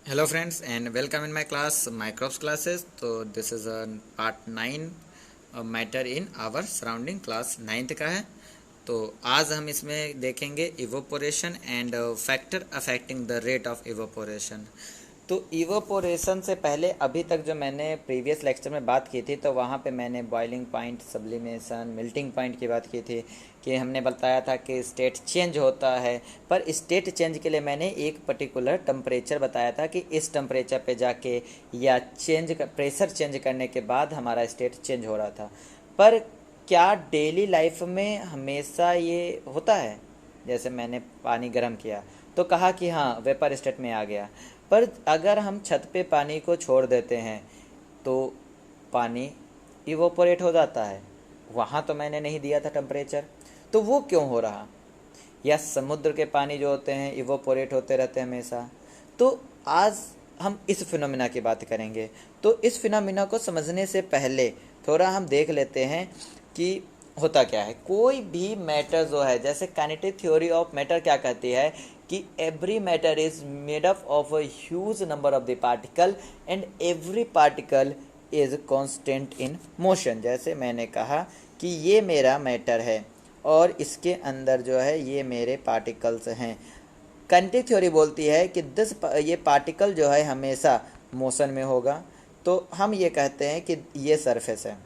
Hello friends and welcome in my class microbes classes. So this is a part 9 matter in our surrounding class 9th का है। तो आज हम इसमें देखेंगे evaporation and factor affecting the rate of evaporation. तो evaporation से पहले अभी तक जो मैंने प्रीवियस लेक्चर में बात की थी तो वहाँ पे मैंने boiling point, sublimation, melting point की बात की थी कि हमने बताया था कि स्टेट चेंज होता है, पर स्टेट चेंज के लिए मैंने एक पर्टिकुलर टेम्परेचर बताया था कि इस टेम्परेचर पे जाके या प्रेशर चेंज करने के बाद हमारा स्टेट चेंज हो रहा था। पर क्या डेली लाइफ में हमेशा ये होता है? जैसे मैंने पानी गर्म किया तो कहा कि हाँ वेपर स्टेट में आ गया, पर अगर हम छत पे पानी को छोड़ देते हैं तो पानी इवोपोरेट हो जाता है। वहाँ तो मैंने नहीं दिया था टेम्परेचर, तो वो क्यों हो रहा? या समुद्र के पानी जो होते हैं इवोपोरेट होते रहते हैं हमेशा। तो आज हम इस फिनोमिना की बात करेंगे। तो इस फिनोमिना को समझने से पहले थोड़ा हम देख लेते हैं कि होता क्या है। कोई भी मैटर जो है, जैसे काइनेटिक थ्योरी ऑफ मैटर क्या कहती है कि every matter is made up of a huge number of the particle and every particle is constant in motion. जैसे मैंने कहा कि ये मेरा मैटर है और इसके अंदर जो है ये मेरे पार्टिकल्स हैं। काइनेटिक थ्योरी बोलती है कि ये पार्टिकल जो है हमेशा मोशन में होगा, तो हम ये कहते हैं कि ये सरफेस है।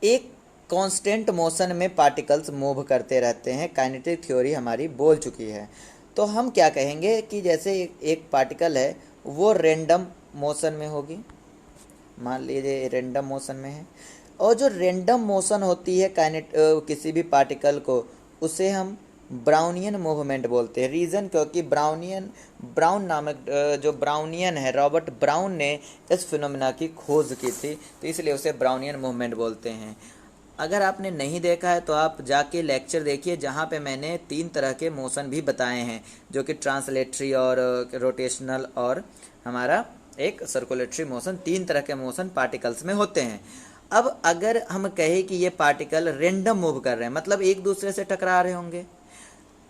एक कांस्टेंट मोशन में पार्टिकल्स मूव करते रहते हैं, काइनेटिक थ्योरी हमारी बोल चुकी है। तो हम क्या कहेंगे कि जैसे एक पार्टिकल है वो रैंडम मोशन में होगी, मान लीजिए रैंडम मोशन में है, और जो रैंडम मोशन होती है किसी भी पार्टिकल को, उसे हम ब्राउनियन मूवमेंट बोलते हैं। रीज़न क्योंकि ब्राउन नामक जो ब्राउनियन है, रॉबर्ट ब्राउन ने इस फिनोमिना की खोज की थी, तो इसलिए उसे ब्राउनियन मूवमेंट बोलते हैं। अगर आपने नहीं देखा है तो आप जाके लेक्चर देखिए, जहाँ पे मैंने 3 तरह के मोशन भी बताए हैं, जो कि ट्रांसलेटरी और रोटेशनल और हमारा एक सर्कुलेटरी मोशन। 3 तरह के मोशन पार्टिकल्स में होते हैं। अब अगर हम कहें कि ये पार्टिकल रेंडम मूव कर रहे हैं, मतलब एक दूसरे से टकरा रहे होंगे,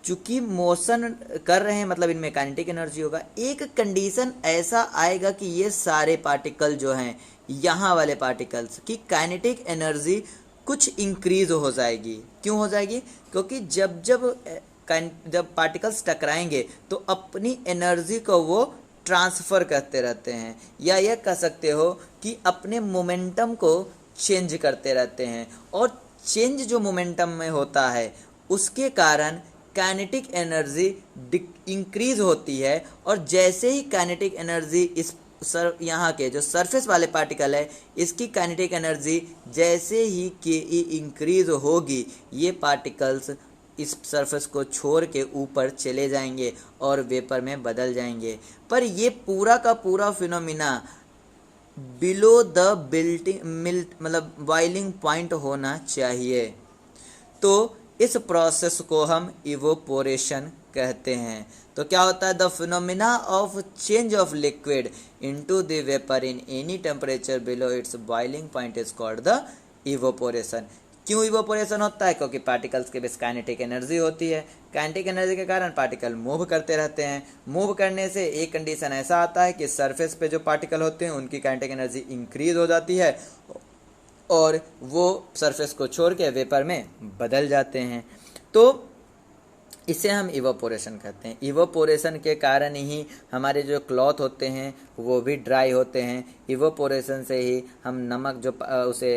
चूंकि मोशन कर रहे हैं मतलब इनमें काइनेटिक एनर्जी होगा। एक कंडीशन ऐसा आएगा कि ये सारे पार्टिकल जो हैं, यहाँ वाले पार्टिकल्स की काइनेटिक एनर्जी कुछ इंक्रीज हो जाएगी। क्यों हो जाएगी? क्योंकि जब पार्टिकल्स टकराएंगे तो अपनी एनर्जी को वो ट्रांसफ़र करते रहते हैं, या यह कह सकते हो कि अपने मोमेंटम को चेंज करते रहते हैं। और चेंज जो मोमेंटम में होता है उसके कारण काइनेटिक एनर्जी इंक्रीज होती है। और जैसे ही काइनेटिक एनर्जी यहाँ के जो सरफेस वाले पार्टिकल है, इसकी काइनेटिक एनर्जी जैसे ही के इंक्रीज होगी, ये पार्टिकल्स इस सरफेस को छोड़ के ऊपर चले जाएंगे और वेपर में बदल जाएंगे। पर ये पूरा का पूरा phenomena below the boiling point होना चाहिए। तो इस प्रोसेस को हम इवोपोरेशन कहते हैं। तो क्या होता है? The phenomena of change of liquid into the vapour in any temperature below it's boiling point is called the evaporation. क्यों इवोपोरेशन होता है? क्योंकि पार्टिकल्स के बीच काइनेटिक एनर्जी होती है। काइनेटिक एनर्जी के कारण पार्टिकल मूव करते रहते हैं। मूव करने से एक कंडीशन ऐसा आता है कि सरफेस पे जो पार्टिकल होते हैं उनकी काइनेटिक एनर्जी इंक्रीज हो जाती है और वो सरफेस को छोड़ के वेपर में बदल जाते हैं। तो इसे हम इवोपोरेशन कहते हैं। इवोपोरेशन के कारण ही हमारे जो क्लॉथ होते हैं वो भी ड्राई होते हैं। इवोपोरेशन से ही हम नमक जो उसे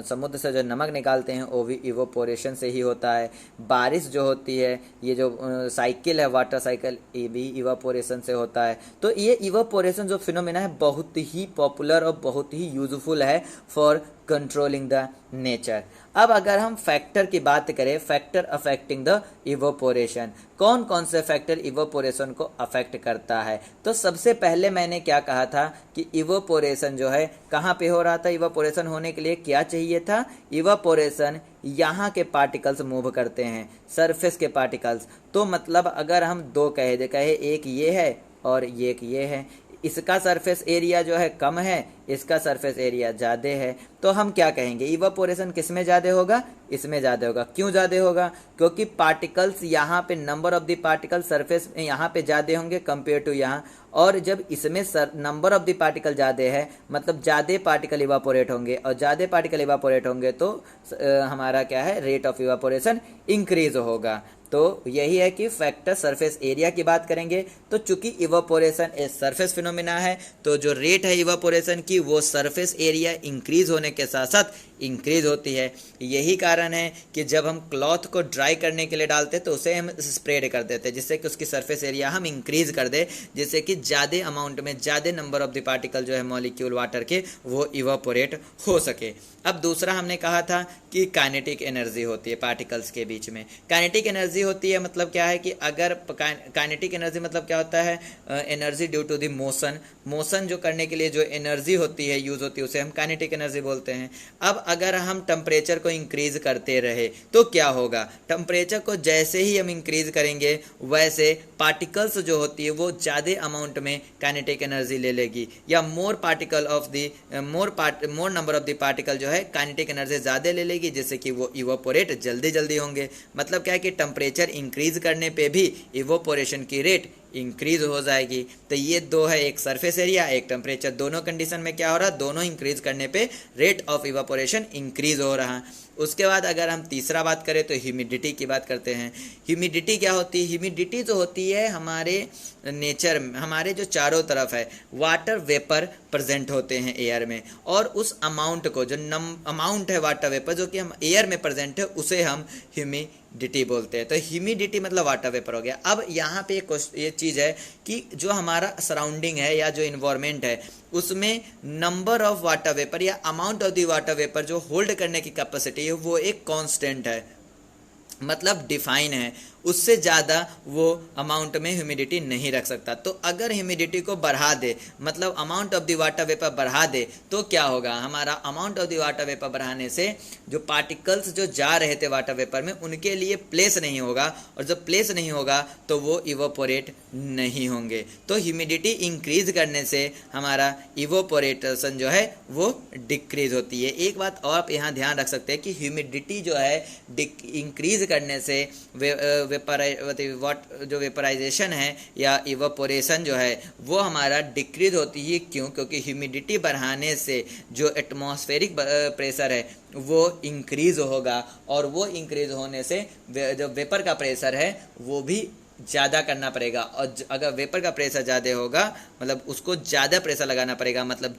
समुद्र से जो नमक निकालते हैं वो भी इवोपोरेशन से ही होता है। बारिश जो होती है, ये जो साइकिल है वाटर साइकिल, ये भी इवोपोरेशन से होता है। तो ये इवोपोरेशन जो फिनोमेना है बहुत ही पॉपुलर और बहुत ही यूजफुल है फॉर कंट्रोलिंग द नेचर। अब अगर हम फैक्टर की बात करें, फैक्टर अफेक्टिंग द इवोपोरेशन, कौन कौन से फैक्टर इवोपोरेशन को अफेक्ट करता है? तो सबसे पहले मैंने क्या कहा था कि इवोपोरेशन जो है कहाँ पे हो रहा था? इवोपोरेशन होने के लिए क्या चाहिए था? इवोपोरेशन यहाँ के पार्टिकल्स मूव करते हैं, सरफेस के पार्टिकल्स। तो मतलब अगर हम दो कहे, एक ये है और एक ये है, इसका सरफेस एरिया जो है कम है, इसका सरफेस एरिया ज़्यादा है, तो हम क्या कहेंगे, इवापोरेशन किस में ज़्यादा होगा, इसमें ज़्यादा होगा। क्यों ज़्यादा होगा, क्योंकि पार्टिकल्स यहाँ पे number of the particle surface यहाँ पे ज़्यादा होंगे कंपेयर टू यहाँ, और जब इसमें नंबर ऑफ द पार्टिकल ज़्यादा है मतलब ज़्यादा पार्टिकल इवापोरेट होंगे, और ज़्यादा पार्टिकल इवापोरेट होंगे तो हमारा क्या है, रेट ऑफ इवापोरेशन इंक्रीज होगा। तो यही है कि फैक्टर सरफेस एरिया की बात करेंगे तो चूंकि इवापोरेशन एक सरफेस फिनोमिना है, तो जो रेट है इवापोरेशन की वो सरफेस एरिया इंक्रीज होने के साथ साथ इंक्रीज होती है। यही कारण है कि जब हम क्लॉथ को ड्राई करने के लिए डालते हैं तो उसे हम स्प्रेड कर देते हैं जिससे कि उसकी सरफेस एरिया हम इंक्रीज कर दे, जिससे कि ज़्यादा अमाउंट में ज़्यादा नंबर ऑफ द पार्टिकल जो है मॉलिक्यूल वाटर के वो इवापोरेट हो सके। अब दूसरा हमने कहा था कि काइनेटिक एनर्जी होती है पार्टिकल्स के बीच में। काइनेटिक एनर्जी होती है मतलब क्या है कि अगर काइनेटिक एनर्जी मतलब क्या होता है, energy due to the motion जो करने के लिए जो एनर्जी होती है यूज होती है उसे हम काइनेटिक एनर्जी बोलते हैं। अब अगर हम टेम्परेचर को इंक्रीज करते रहे तो क्या होगा, टेम्परेचर को जैसे ही हम इंक्रीज करेंगे वैसे पार्टिकल्स जो होती है वो ज़्यादा अमाउंट में काइनेटिक एनर्जी ले लेगी, या more particle of the more number of the particle जो है काइनेटिक एनर्जी ज़्यादा ले लेगी, जिससे कि वो इवोपोरेट जल्दी जल्दी होंगे। मतलब क्या है कि टेम्परेचर इंक्रीज करने पे भी इवोपोरेशन की रेट इंक्रीज हो जाएगी। तो ये दो है, एक सरफेस एरिया एक टेम्परेचर, दोनों कंडीशन में क्या हो रहा है, दोनों इंक्रीज करने पे रेट ऑफ इवापोरेशन इंक्रीज हो रहा है। उसके बाद अगर हम तीसरा बात करें तो ह्यूमिडिटी की बात करते हैं। ह्यूमिडिटी क्या होती है, ह्यूमिडिटी जो होती है हमारे नेचर में हमारे जो चारों तरफ है वाटर वेपर प्रेजेंट होते हैं एयर में, और उस अमाउंट को जो अमाउंट है वाटर वेपर जो कि हम एयर में प्रेजेंट है उसे हम ह्यूमिडिटी बोलते हैं। तो ह्यूमिडिटी मतलब वाटर वेपर हो गया। अब यहाँ पे ये चीज़ है कि जो हमारा सराउंडिंग है या जो इन्वायरमेंट है उसमें नंबर ऑफ वाटर वेपर या amount of the water vapour जो होल्ड करने की कैपेसिटी है वो एक कांस्टेंट है, मतलब डिफाइन है, उससे ज़्यादा वो अमाउंट में ह्यूमिडिटी नहीं रख सकता। तो अगर ह्यूमिडिटी को बढ़ा दे मतलब amount of the water vapour बढ़ा दे तो क्या होगा, हमारा amount of the water vapour बढ़ाने से जो पार्टिकल्स जो जा रहे थे वाटर वेपर में उनके लिए प्लेस नहीं होगा, और जब प्लेस नहीं होगा तो वो इवोपोरेट नहीं होंगे। तो ह्यूमिडिटी इंक्रीज करने से हमारा इवोपोरेशन जो है वो डिक्रीज होती है। एक बात और आप यहाँ ध्यान रख सकते हैं कि ह्यूमिडिटी जो है इंक्रीज करने से जो वेपराइजेशन है या इवापोरेशन जो है वो हमारा डिक्रीज होती है। क्यों, क्योंकि ह्यूमिडिटी बढ़ाने से जो एटमॉस्फेरिक प्रेशर है वो इंक्रीज होगा, और वो इंक्रीज होने से जो वेपर का प्रेशर है वो भी ज़्यादा करना पड़ेगा, और अगर वेपर का प्रेशर ज़्यादा होगा मतलब उसको ज़्यादा प्रेशर लगाना पड़ेगा, मतलब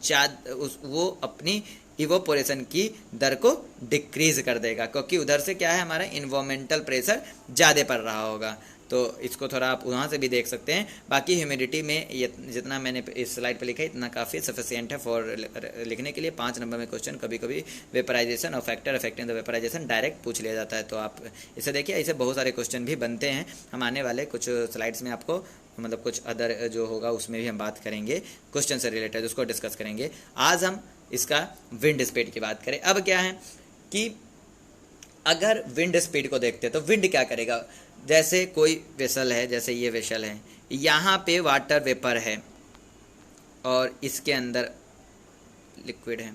वो अपनी इवोपोरेशन की दर को डिक्रीज कर देगा, क्योंकि उधर से क्या है हमारा इन्वायरमेंटल प्रेशर ज़्यादा पड़ रहा होगा। तो इसको थोड़ा आप वहाँ से भी देख सकते हैं। बाकी ह्यूमिडिटी में ये जितना मैंने इस स्लाइड पे लिखा है इतना काफ़ी सफिशिएंट है फॉर लिखने के लिए। 5 नंबर में क्वेश्चन कभी कभी वेपराइजेशन और factor affecting the vaporisation direct पूछ लिया जाता है, तो आप इसे देखिए। ऐसे बहुत सारे क्वेश्चन भी बनते हैं। हम आने वाले कुछ स्लाइड्स में आपको मतलब कुछ अदर जो होगा उसमें भी हम बात करेंगे, क्वेश्चन से रिलेटेड उसको डिस्कस करेंगे। आज हम इसका विंड स्पीड की बात करें। अब क्या है कि अगर विंड स्पीड को देखते हैं तो विंड क्या करेगा, जैसे कोई वेसल है, जैसे ये वेसल है, यहाँ पे वाटर वेपर है और इसके अंदर लिक्विड है।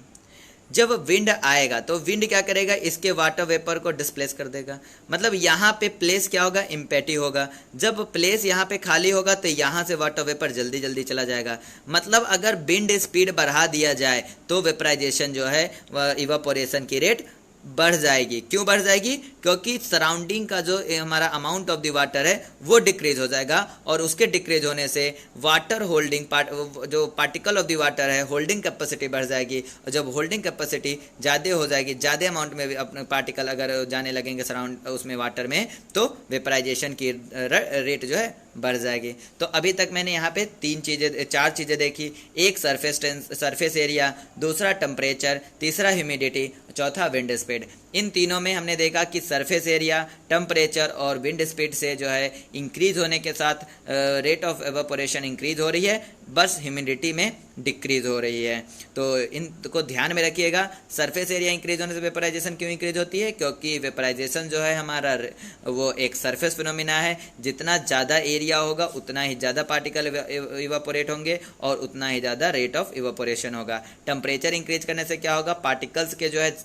जब विंड आएगा तो विंड क्या करेगा, इसके वाटर वेपर को डिस्प्लेस कर देगा। मतलब यहाँ पे प्लेस क्या होगा, एम्प्टी होगा। जब प्लेस यहाँ पे खाली होगा तो यहाँ से वाटर वेपर जल्दी जल्दी चला जाएगा। मतलब अगर विंड स्पीड बढ़ा दिया जाए तो वेपराइजेशन जो है इवापोरेशन की रेट बढ़ जाएगी। क्यों बढ़ जाएगी, क्योंकि सराउंडिंग का जो हमारा अमाउंट ऑफ द वाटर है वो डिक्रीज हो जाएगा, और उसके डिक्रीज होने से वाटर होल्डिंग जो पार्टिकल ऑफ द वाटर है होल्डिंग कैपेसिटी बढ़ जाएगी। और जब होल्डिंग कैपेसिटी ज़्यादा हो जाएगी, ज़्यादा अमाउंट में अपने पार्टिकल अगर जाने लगेंगे सराउंड उसमें वाटर में, तो वेपराइजेशन की रेट जो है बढ़ जाएगी। तो अभी तक मैंने यहाँ पे 4 चीज़ें देखी। एक सरफेस एरिया, दूसरा टेम्परेचर, तीसरा ह्यूमिडिटी, चौथा विंड स्पीड। इन तीनों में हमने देखा कि सरफेस एरिया, टेम्परेचर और विंड स्पीड से जो है इंक्रीज होने के साथ रेट ऑफ एवापोरेशन इंक्रीज हो रही है, बस ह्यूमिडिटी में डिक्रीज हो रही है। तो इनको ध्यान में रखिएगा। सरफेस एरिया इंक्रीज होने से वेपराइजेशन क्यों इंक्रीज होती है? क्योंकि वेपराइजेशन जो है हमारा वो एक सरफेस फिनोमिना है। जितना ज़्यादा एरिया होगा उतना ही ज़्यादा पार्टिकल इवापोरेट होंगे और उतना ही ज़्यादा रेट ऑफ इवापोरेशन होगा। टेम्परेचर इंक्रीज करने से क्या होगा? पार्टिकल्स के जो है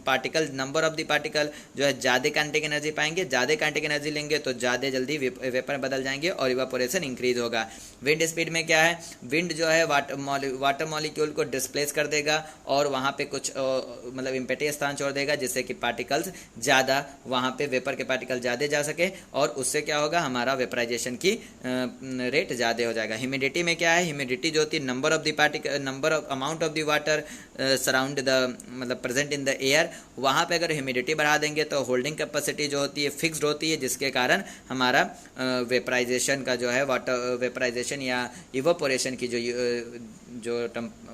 particle, number of the particle जो है ज़्यादा काइनेटिक एनर्जी पाएंगे। ज़्यादा काइनेटिक एनर्जी लेंगे तो ज़्यादा जल्दी वेपर बदल जाएंगे और इवापोरेशन इंक्रीज होगा। विंड स्पीड में क्या है? विंड जो है वाटर मॉलिक्यूल को डिस्प्लेस कर देगा और वहाँ पे कुछ मतलब इम्पेटी स्थान छोड़ देगा, जिससे कि पार्टिकल्स ज़्यादा वहाँ पे वेपर के पार्टिकल ज़्यादा जा सके और उससे क्या होगा? हमारा वेपराइजेशन की रेट ज़्यादा हो जाएगा। ह्यूमिडिटी में क्या है? ह्यूमिडिटी जो होती है number of the particle, number of amount of the water surround the मतलब प्रेजेंट इन द एयर। वहाँ पे अगर ह्यूमिडिटी बढ़ा देंगे तो होल्डिंग कैपेसिटी जो होती है फिक्स्ड होती है, जिसके कारण हमारा वेपराइजेशन का जो है वाटर वेपराइजेशन या इवापोरेशन की जो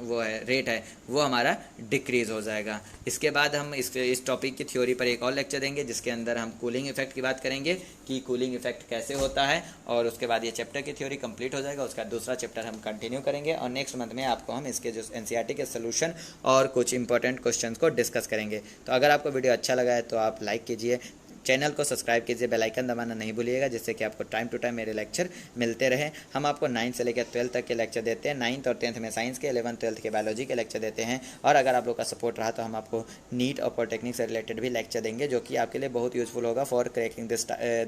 वो है रेट है वो हमारा डिक्रीज हो जाएगा। इसके बाद हम इस टॉपिक की थ्योरी पर एक और लेक्चर देंगे, जिसके अंदर हम कूलिंग इफेक्ट की बात करेंगे कि कूलिंग इफेक्ट कैसे होता है, और उसके बाद ये चैप्टर की थ्योरी कंप्लीट हो जाएगा। उसका दूसरा चैप्टर हम कंटिन्यू करेंगे और नेक्स्ट मंथ में आपको हम इसके जो एनसीईआरटी के सोल्यूशन और कुछ इंपॉर्टेंट क्वेश्चंस को डिस्कस करेंगे। तो अगर आपको वीडियो अच्छा लगा है तो आप लाइक कीजिए, चैनल को सब्सक्राइब कीजिए, बेल आइकन दबाना नहीं भूलिएगा, जिससे कि आपको टाइम टू टाइम मेरे लेक्चर मिलते रहे। हम आपको 9 से लेकर 12 तक के लेक्चर देते हैं। 9th और 10th में साइंस के, 11th 12th के बायोलॉजी के लेक्चर देते हैं। और अगर आप लोग का सपोर्ट रहा तो हम आपको नीट और पॉलिटेक्निक से रिलेटेड भी लेक्चर देंगे, जो कि आपके लिए बहुत यूजफुल होगा for cracking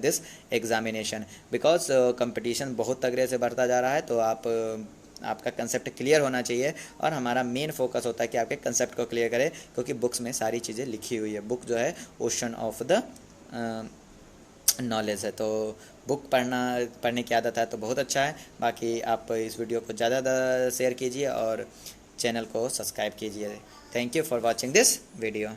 this examination. Because competition बहुत तगड़े से बढ़ता जा रहा है, तो आपका कंसेप्ट क्लियर होना चाहिए और हमारा मेन फोकस होता है कि आपके कंसेप्ट को क्लियर करें, क्योंकि बुक्स में सारी चीज़ें लिखी हुई है। बुक जो है ओशन ऑफ द नॉलेज है, तो बुक पढ़ने की आदत है तो बहुत अच्छा है। बाकी आप इस वीडियो को ज़्यादा शेयर कीजिए और चैनल को सब्सक्राइब कीजिए। Thank you for watching this video.